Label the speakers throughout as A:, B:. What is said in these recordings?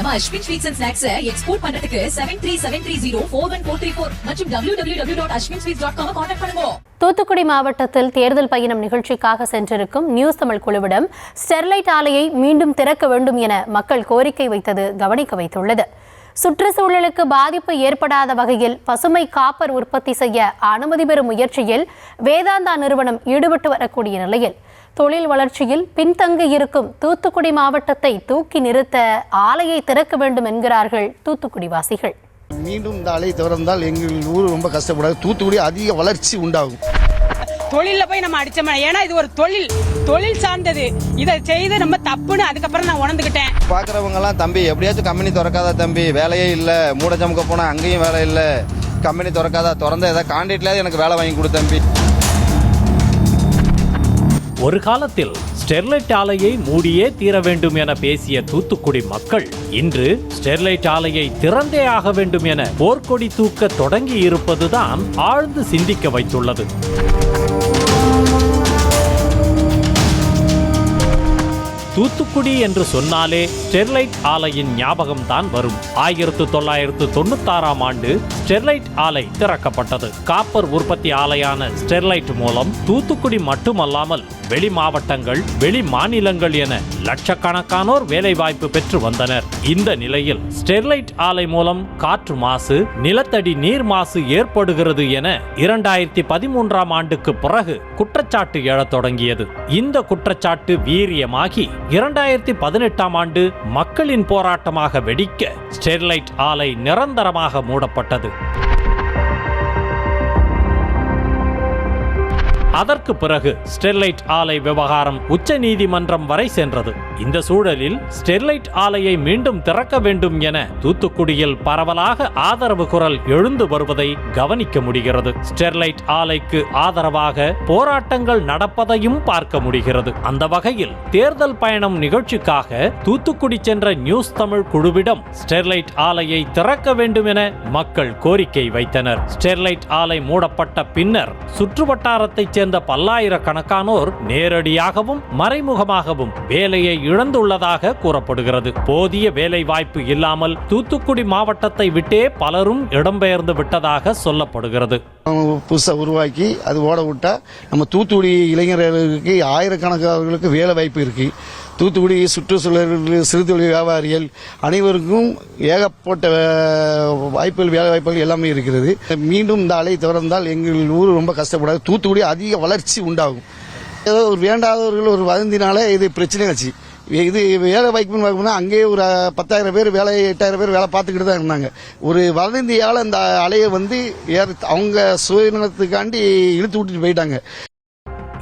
A: நம்ம Ashwin sweets and snacks export பண்றதுக்கு 7373041434 மற்றும் www.ashwinsweets.com கான்டாக்ட் பண்ணுங்க.
B: தூத்துக்குடி மாவட்டத்தில் தேர்தல் பயணம் நிகழ்ச்சிக்காக சென்றிருக்கும் நியூஸ் தமிழ் குழுவிடம் ஸ்டெர்லைட் ஆலையை மீண்டும் திறக்க வேண்டும் என மக்கள் கோரிக்கை வைத்தது கவனிக்க வைத்துள்ளது. சுற்றுச்சூழலுக்கு பாதிப்பு ஏற்படாத வகையில் பசுமை காப்பர் உற்பத்தி செய்ய அனுமதி பெறும் முயற்சியில் வேதாந்தா நிறுவனம் ஈடுபட்டு வரக்கூடிய நிலையில் தொழில் வளர்ச்சியில் பின்தங்கி இருக்கும் தூத்துக்குடி மாவட்டத்தை தூக்கி நிறுத்த ஆலையை திறக்க வேண்டும் என்கிறார்கள் தூத்துக்குடி வாசிகள்.
C: மீண்டும் இந்த ஆலை திறந்தால் எங்கள் ஊர் ரொம்ப கஷ்டப்படாது. தூத்துக்குடி அதிக வளர்ச்சி உண்டாகும்.
D: தொழில போய் நம்ம அடிச்சோம். ஏன்னா இது ஒரு தொழில் சார்ந்தது. இதை செய்து நம்ம தப்புன்னு அதுக்கப்புறம் நான் உணர்ந்துக்கிட்டேன்.
E: பாக்குறவங்க எல்லாம் தம்பி எப்படியாச்சும் கம்பெனி திறக்காதா தம்பி, வேலையே இல்ல, மூட ஜமுக்க போனா அங்கேயும் வேலை இல்ல, கம்பெனி திறக்காதா, திறந்த ஏதாவது கான்ட்ராக்ட்ல எனக்கு வேலை வாங்கி கொடு தம்பி.
F: ஒரு காலத்தில் ஸ்டெர்லைட் ஆலையை மூடியே தீர வேண்டும் என பேசிய தூத்துக்குடி மக்கள் இன்று ஸ்டெர்லைட் ஆலையை திறந்தே ஆக வேண்டும் என போர்க்கொடி தூக்க தொடங்கி இருப்பதுதான் ஆழ்ந்து சிந்திக்க வைத்துள்ளது. தூத்துக்குடி என்று சொன்னாலே ஸ்டெர்லைட் ஆலையின் ஞாபகம் தான் வரும். 1996ஆம் ஆண்டு ஸ்டெர்லைட் ஆலை திறக்கப்பட்டது. காப்பர் உற்பத்தி ஆலையான ஸ்டெர்லைட் மூலம் தூத்துக்குடி மட்டுமல்லாமல் வெளி மாவட்டங்கள், வெளி மாநிலங்கள் என லட்சக்கணக்கானோர் வேலைவாய்ப்பு பெற்று வந்தனர். இந்த நிலையில் ஸ்டெர்லைட் ஆலை மூலம் காற்று மாசு, நிலத்தடி நீர் மாசு ஏற்படுகிறது என 2013ஆம் ஆண்டுக்கு பிறகு குற்றச்சாட்டு எழத் தொடங்கியது. இந்த குற்றச்சாட்டு வீரியமாகி 2018ஆம் ஆண்டு மக்களின் போராட்டமாக வெடிக்க ஸ்டெர்லைட் ஆலை நிரந்தரமாக மூடப்பட்டது. அதற்கு பிறகு ஸ்டெர்லைட் ஆலை விவகாரம் உச்ச நீதிமன்றம் வரை சென்றது. இந்த சூழலில் ஸ்டெர்லைட் ஆலையை மீண்டும் திறக்க வேண்டும் என தூத்துக்குடியில் பரவலாக ஆதரவு குரல் எழுந்து வருவதை கவனிக்க முடிகிறது. ஸ்டெர்லைட் ஆலைக்கு ஆதரவாக போராட்டங்கள் நடப்பதையும் பார்க்க முடிகிறது. அந்த வகையில் தேர்தல் பயணம் நிகழ்ச்சிக்காக தூத்துக்குடி சென்ற நியூஸ் தமிழ் குழுவிடம் ஸ்டெர்லைட் ஆலையை திறக்க வேண்டும் என மக்கள் கோரிக்கை வைத்தனர். ஸ்டெர்லைட் ஆலை மூடப்பட்ட பின்னர் சுற்றுவட்டாரத்தை சேர்ந்த பல்லாயிரக்கணக்கானோர் நேரடியாகவும் மறைமுகமாகவும் வேலையை இழந்துள்ளதாக கூறப்படுகிறது. போதிய வேலை வாய்ப்பு இல்லாமல் தூத்துக்குடி மாவட்டத்தை விட்டே பலரும் இடம்பெயர்ந்து விட்டதாக சொல்லப்படுகிறது.
C: புதுசாக உருவாக்கி அது ஓட விட்டா நம்ம தூத்துக்குடி இளைஞர்களுக்கு ஆயிரக்கணக்கானவர்களுக்கு வேலை வாய்ப்பு இருக்கு. தூத்துக்குடி சுற்றுச்சூழல், சிறுதொழில் வியாபாரிகள் அனைவருக்கும் ஏகப்பட்ட வாய்ப்புகள், வேலை வாய்ப்புகள் எல்லாமே இருக்கிறது. மீண்டும் இந்த ஆலை திறந்தால் எங்கள் ஊர் ரொம்ப கஷ்டப்படாது. தூத்துக்குடி அதிக வளர்ச்சி உண்டாகும். ஏதோ ஒரு வேண்டாதவர்கள் ஒரு வதந்தினால இது பிரச்சனை ஆச்சு. இது வேலை வாய்ப்புன்னு பார்க்கணும்னா அங்கேயே ஒரு 10,000 பேர் வேலை, 8,000 பேர் வேலை பார்த்துக்கிட்டு தான் இருந்தாங்க. ஒரு வதந்தியால் அந்த அலையை வந்து அவங்க சுயநலத்துக்காண்டி இழுத்து விட்டுட்டு போயிட்டாங்க.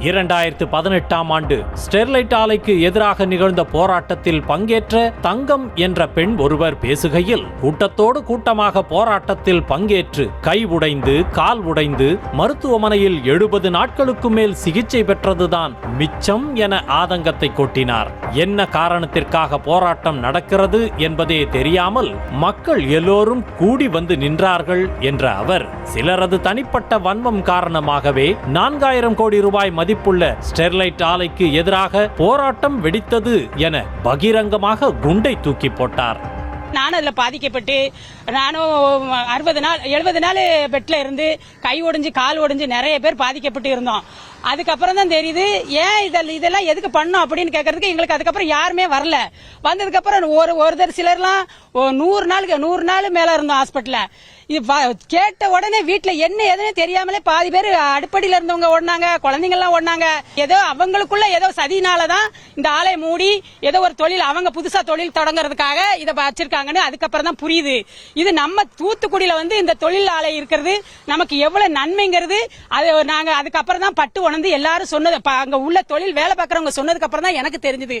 F: 2018ஆம் ஆண்டு ஸ்டெர்லைட் ஆலைக்கு எதிராக நிகழ்ந்த போராட்டத்தில் பங்கேற்ற தங்கம் என்ற பெண் ஒருவர் பேசுகையில், கூட்டத்தோடு கூட்டமாக போராட்டத்தில் பங்கேற்று கை உடைந்து, கால் உடைந்து மருத்துவமனையில் 70 நாட்களுக்கு மேல் சிகிச்சை பெற்றதுதான் மிச்சம் என ஆதங்கத்தை கொட்டினார். என்ன காரணத்திற்காக போராட்டம் நடக்கிறது என்பதே தெரியாமல் மக்கள் எல்லோரும் கூடி வந்து நின்றார்கள் என்ற அவர், சிலரது தனிப்பட்ட வன்மம் காரணமாகவே 4000 கோடி ரூபாய் மதிப்புள்ள ஸ்டெர்லைட் ஆலைக்கு எதிராக போராட்டம் வெடித்தது என பகிரங்கமாக குண்டை தூக்கி போட்டார்.
D: நானும் அதில் பாதிக்கப்பட்டு, நானும் 60 நாள் 70 நாள் பெட்ல இருந்து கை ஒடிஞ்சு கால் ஒடிஞ்சு நிறைய பேர் பாதிக்கப்பட்டு இருந்தோம். அதுக்கப்புறம் தான் தெரியுது ஏன் இதெல்லாம் எதுக்கு பண்ணோம் அப்படின்னு கேட்கறதுக்கு எங்களுக்கு அதுக்கப்புறம் யாருமே வரல. வந்ததுக்கு அப்புறம் ஒருத்தர் சிலர்லாம் 100 நாள் மேல இருந்தோம் ஹாஸ்பிட்டல்ல. இது கேட்ட உடனே வீட்டுல என்ன எதுன்னு தெரியாமலே பாதி பேர் அடுப்படியில இருந்தவங்க ஓடினாங்க, குழந்தைங்க எல்லாம் ஓடினாங்க. ஏதோ அவங்களுக்குள்ள ஏதோ சதினாலதான் இந்த ஆலை மூடி ஏதோ ஒரு தொழில், அவங்க புதுசா தொழில் தொடங்குறதுக்காக இதை வச்சிருக்காங்கன்னு அதுக்கப்புறம் தான் புரியுது. இது நம்ம தூத்துக்குடியில வந்து இந்த தொழில் ஆலை இருக்கிறது நமக்கு எவ்வளவு நன்மைங்கிறது அது நாங்க அதுக்கப்புறம் தான் பட்டு உணர்ந்து எல்லாரும் சொன்னது, அங்க உள்ள தொழில் வேலை பார்க்கறவங்க சொன்னதுக்கு அப்புறம் தான் எனக்கு தெரிஞ்சது.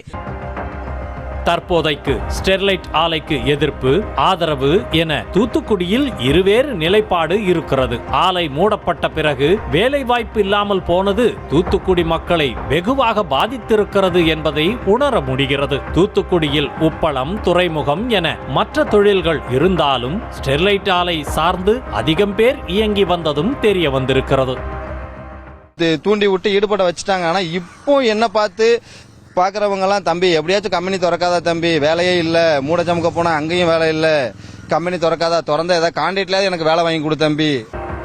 F: தற்போதைக்கு ஸ்டெர்லைட் ஆலைக்கு எதிர்ப்பு, ஆதரவு என தூத்துக்குடியில் இருவேறு நிலைப்பாடு இருக்கிறது. ஆலை மூடப்பட்ட பிறகு வேலைவாய்ப்பு இல்லாமல் போனது தூத்துக்குடி மக்களை வெகுவாக பாதித்திருக்கிறது என்பதை உணர முடிகிறது. தூத்துக்குடியில் உப்பளம், துறைமுகம் என மற்ற தொழில்கள் இருந்தாலும் ஸ்டெர்லைட் ஆலை சார்ந்து அதிகம் பேர் இயங்கி வந்ததும் தெரிய வந்திருக்கிறது.
E: தூண்டி விட்டு ஈடுபட வச்சுட்டாங்க. ஆனா இப்போ என்ன பார்த்து பார்க்குறவங்கலாம் தம்பி எப்படியாச்சும் கம்பெனி திறக்காதா தம்பி, வேலையே இல்லை, மூட சமுக்க போனால் அங்கேயும் வேலை இல்லை, கம்பெனி திறக்காதா, திறந்த ஏதாவது கான்ட்ராக்ட்லேயாவது எனக்கு வேலை வாங்கி கொடு தம்பி.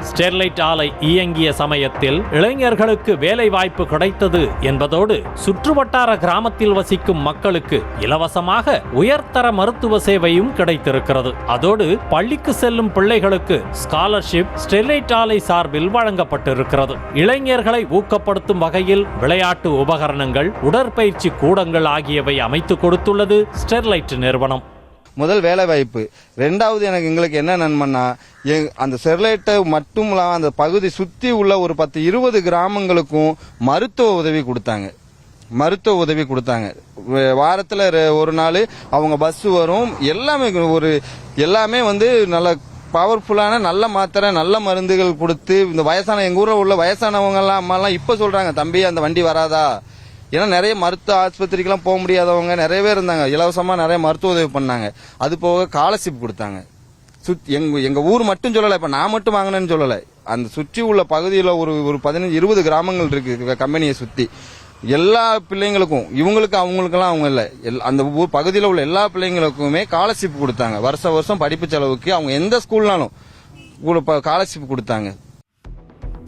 F: ஸ்டெர்லைட் ஆலை இயங்கிய சமயத்தில் இளைஞர்களுக்கு வேலை வாய்ப்பு கிடைத்தது என்பதோடு சுற்றுவட்டார கிராமத்தில் வசிக்கும் மக்களுக்கு இலவசமாக உயர்தர மருத்துவ சேவையும் கிடைத்திருக்கிறது. அதோடு பள்ளிக்கு செல்லும் பிள்ளைகளுக்கு ஸ்காலர்ஷிப் ஸ்டெர்லைட் ஆலை சார்பில் வழங்கப்பட்டிருக்கிறது. இளைஞர்களை ஊக்கப்படுத்தும் வகையில் விளையாட்டு உபகரணங்கள், உடற்பயிற்சி கூடங்கள் ஆகியவை அமைத்துக் கொடுத்துள்ளது ஸ்டெர்லைட் நிறுவனம்.
E: முதல் வேலை வாய்ப்பு. ரெண்டாவது எங்களுக்கு என்ன நன்மைன்னா, அந்த ஸ்டெர்லைட்டை மட்டும் இல்லாமல் அந்த பகுதி சுற்றி உள்ள ஒரு 10-20 கிராமங்களுக்கும் மருத்துவ உதவி கொடுத்தாங்க. வாரத்தில் ஒரு நாள் அவங்க பஸ் வரும், எல்லாமே வந்து நல்ல பவர்ஃபுல்லான நல்ல மாத்திரை, நல்ல மருந்துகள் கொடுத்து இந்த வயசான எங்கள் ஊரில் உள்ள வயசானவங்கலாம் அம்மாலாம் இப்போ சொல்கிறாங்க, தம்பி அந்த வண்டி வராதா. ஏன்னா நிறைய மருத்துவ ஆஸ்பத்திரிக்கெல்லாம் போக முடியாதவங்க நிறைய பேர் இருந்தாங்க, இலவசமாக நிறைய மருத்துவ உதவி பண்ணாங்க. அது போக ஸ்காலர்ஷிப் கொடுத்தாங்க. எங்கள் ஊர் மட்டும் சொல்லலை, இப்போ நான் மட்டும் வாங்கினேன்னு சொல்லலை, அந்த சுற்றி உள்ள பகுதியில் ஒரு 15-20 கிராமங்கள் இருக்கு கம்பெனியை சுற்றி. எல்லா பிள்ளைங்களுக்கும், இவங்களுக்கு அவங்களுக்கெல்லாம் அவங்க இல்லை, அந்த ஊர் பகுதியில் உள்ள எல்லா பிள்ளைங்களுக்குமே ஸ்காலர்ஷிப் கொடுத்தாங்க. வருஷம் படிப்பு செலவுக்கு அவங்க எந்த ஸ்கூல்னாலும் ஸ்காலர்ஷிப் கொடுத்தாங்க.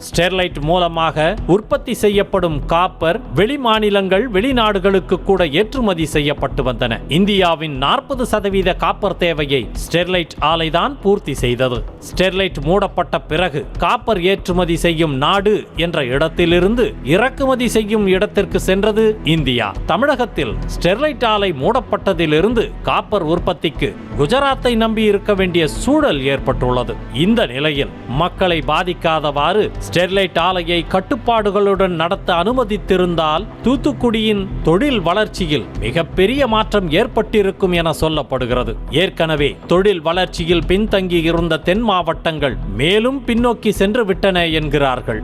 F: ஸ்டெர்லைட் மூலமாக உற்பத்தி செய்யப்படும் காப்பர் வெளி மாநிலங்கள், வெளிநாடுகளுக்கு கூட ஏற்றுமதி செய்யப்பட்டு வந்தன. இந்தியாவின் 40% காப்பர் தேவையை ஸ்டெர்லைட் ஆலைதான் பூர்த்தி செய்தது. ஸ்டெர்லைட் மூடப்பட்ட பிறகு காப்பர் ஏற்றுமதி செய்யும் நாடு என்ற இடத்திலிருந்து இறக்குமதி செய்யும் இடத்திற்கு சென்றது இந்தியா. தமிழகத்தில் ஸ்டெர்லைட் ஆலை மூடப்பட்டதிலிருந்து காப்பர் உற்பத்திக்கு குஜராத்தை நம்பி இருக்க வேண்டிய சூழல் ஏற்பட்டுள்ளது. இந்த நிலையில் மக்களை பாதிக்காதவாறு ஸ்டெர்லைட் ஆலையை கட்டுப்பாடுகளுடன் நடத்த அனுமதித்திருந்தால் தூத்துக்குடியின் தொழில் வளர்ச்சியில் மிகப்பெரிய மாற்றம் ஏற்பட்டிருக்கும் என சொல்லப்படுகிறது. ஏற்கனவே தொழில் வளர்ச்சியில் பின்தங்கி இருந்த தென் மாவட்டங்கள் மேலும் பின்னோக்கி சென்று விட்டன என்கிறார்கள்.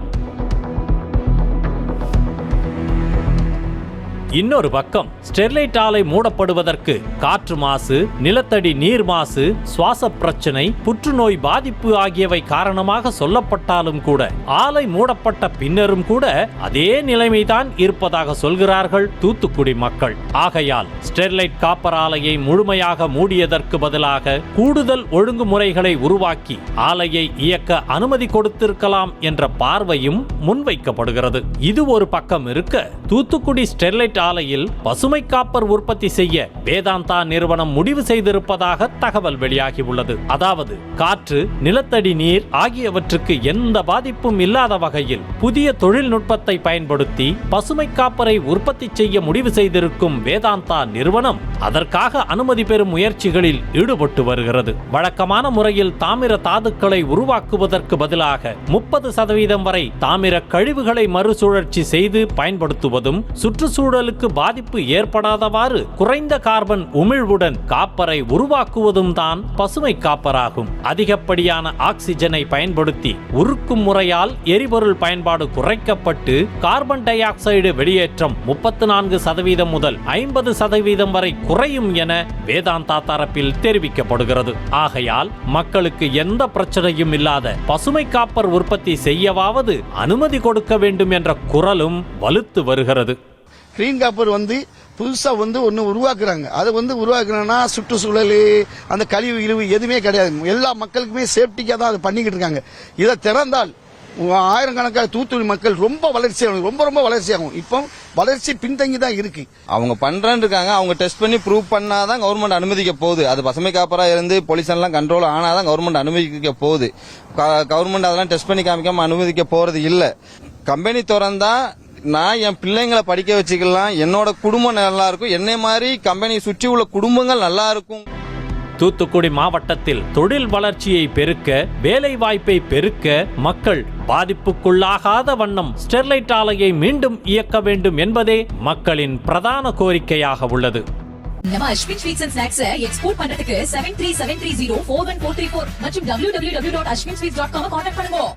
F: இன்னொரு பக்கம் ஸ்டெர்லைட் ஆலை மூடப்படுவதற்கு காற்று மாசு, நிலத்தடி நீர் மாசு, சுவாச பிரச்சனை, புற்றுநோய் பாதிப்பு ஆகியவை காரணமாக சொல்லப்பட்டாலும் கூட ஆலை மூடப்பட்ட பின்னரும் கூட அதே நிலைமைதான் இருப்பதாக சொல்கிறார்கள் தூத்துக்குடி மக்கள். ஆகையால் ஸ்டெர்லைட் காப்பர் ஆலையை முழுமையாக மூடியதற்கு பதிலாக கூடுதல் ஒழுங்குமுறைகளை உருவாக்கி ஆலையை இயக்க அனுமதி கொடுத்திருக்கலாம் என்ற பார்வையும் முன்வைக்கப்படுகிறது. இது ஒரு பக்கம் இருக்க, தூத்துக்குடி ஸ்டெர்லைட் ஆலையில் பசுமை காப்பர் உற்பத்தி செய்ய வேதாந்தா நிறுவனம் முடிவு செய்திருப்பதாக தகவல் வெளியாகியுள்ளது. அதாவது காற்று, நிலத்தடி நீர் ஆகியவற்றுக்கு எந்த பாதிப்பும் இல்லாத வகையில் புதிய தொழில்நுட்பத்தை பயன்படுத்தி பசுமை காப்பரை உற்பத்தி செய்ய முடிவு செய்திருக்கும் வேதாந்தா நிறுவனம் அதற்காக அனுமதி பெறும் முயற்சிகளில் ஈடுபட்டு வருகிறது. வழக்கமான முறையில் தாமிர தாதுக்களை உருவாக்குவதற்கு பதிலாக 30% வரை தாமிர கழிவுகளை மறுசுழற்சி செய்து பயன்படுத்துவதும் சுற்றுச்சூழலுக்கு பாதிப்பு ஏற்படாதவாறு குறைந்த கார்பன் உமிழ்வுடன் காப்பரை உருவாக்குவதும் தான் பசுமை காப்பராகும். அதிகப்படியான ஆக்சிஜனை பயன்படுத்தி உருக்கும் முறையால் எரிபொருள் பயன்பாடு குறைக்கப்பட்டு கார்பன் டை ஆக்சைடு வெளியேற்றம் 34% முதல் 50% வரை குறையும் என வேதாந்தா தரப்பில் தெரிவிக்கப்படுகிறது. ஆகையால் மக்களுக்கு எந்த பிரச்சனையும் இல்லாத பசுமை காப்பர் உற்பத்தி செய்யவாவது அனுமதி கொடுக்க வேண்டும் என்ற குரலும் வலுத்து வருகிறது.
C: கிரீன் காப்பர் புதுசா ஒன்று உருவாக்குறாங்க. அதை உருவாக்குனா சுற்றுச்சூழல், அந்த கழிவு இழிவு எதுவுமே கிடையாது. எல்லா மக்களுக்குமே சேஃப்டிக்காக தான் அதை பண்ணிக்கிட்டு இருக்காங்க. இதை திறந்தால் ஆயிரக்கணக்கான தூத்துக்குடி மக்கள் ரொம்ப வளர்ச்சியாகும், ரொம்ப வளர்ச்சியாகும். இப்போ வளர்ச்சி பின்தங்கி தான் இருக்கு.
E: அவங்க பண்றேன்னு இருக்காங்க, அவங்க டெஸ்ட் பண்ணி ப்ரூவ் பண்ணாதான் கவர்மெண்ட் அனுமதிக்க போகுது. அது பசுமை காப்பரா இருந்து பொல்யூஷன் எல்லாம் கண்ட்ரோல் ஆனாதான் கவர்மெண்ட் அனுமதிக்க போகுது. கவர்மெண்ட் அதெல்லாம் டெஸ்ட் பண்ணி காமிக்காம அனுமதிக்க போறது இல்ல. கம்பெனி திறந்தா நான் என் பிள்ளைங்களை படிக்க வச்சுக்கலாம், என்னோட குடும்பம் நல்லா இருக்கும், என்னை மாதிரி கம்பெனியை சுற்றி உள்ள குடும்பங்கள் நல்லா இருக்கும்.
F: தூத்துக்குடி மாவட்டத்தில் தொழில் வளர்ச்சியை பெருக்க, வேலை வாய்ப்பை பெருக்க மக்கள் பாதிப்புக்குள்ளாகாத வண்ணம் ஸ்டெர்லைட் ஆலையை மீண்டும் இயக்க வேண்டும் என்பதே மக்களின் பிரதான கோரிக்கையாக உள்ளது.
A: நம்ம Ashwin sweets and snacks export பண்றதுக்கு 7373041434 மற்றும் www.ashwinsweets.com கான்டாக்ட் பண்ணுங்க.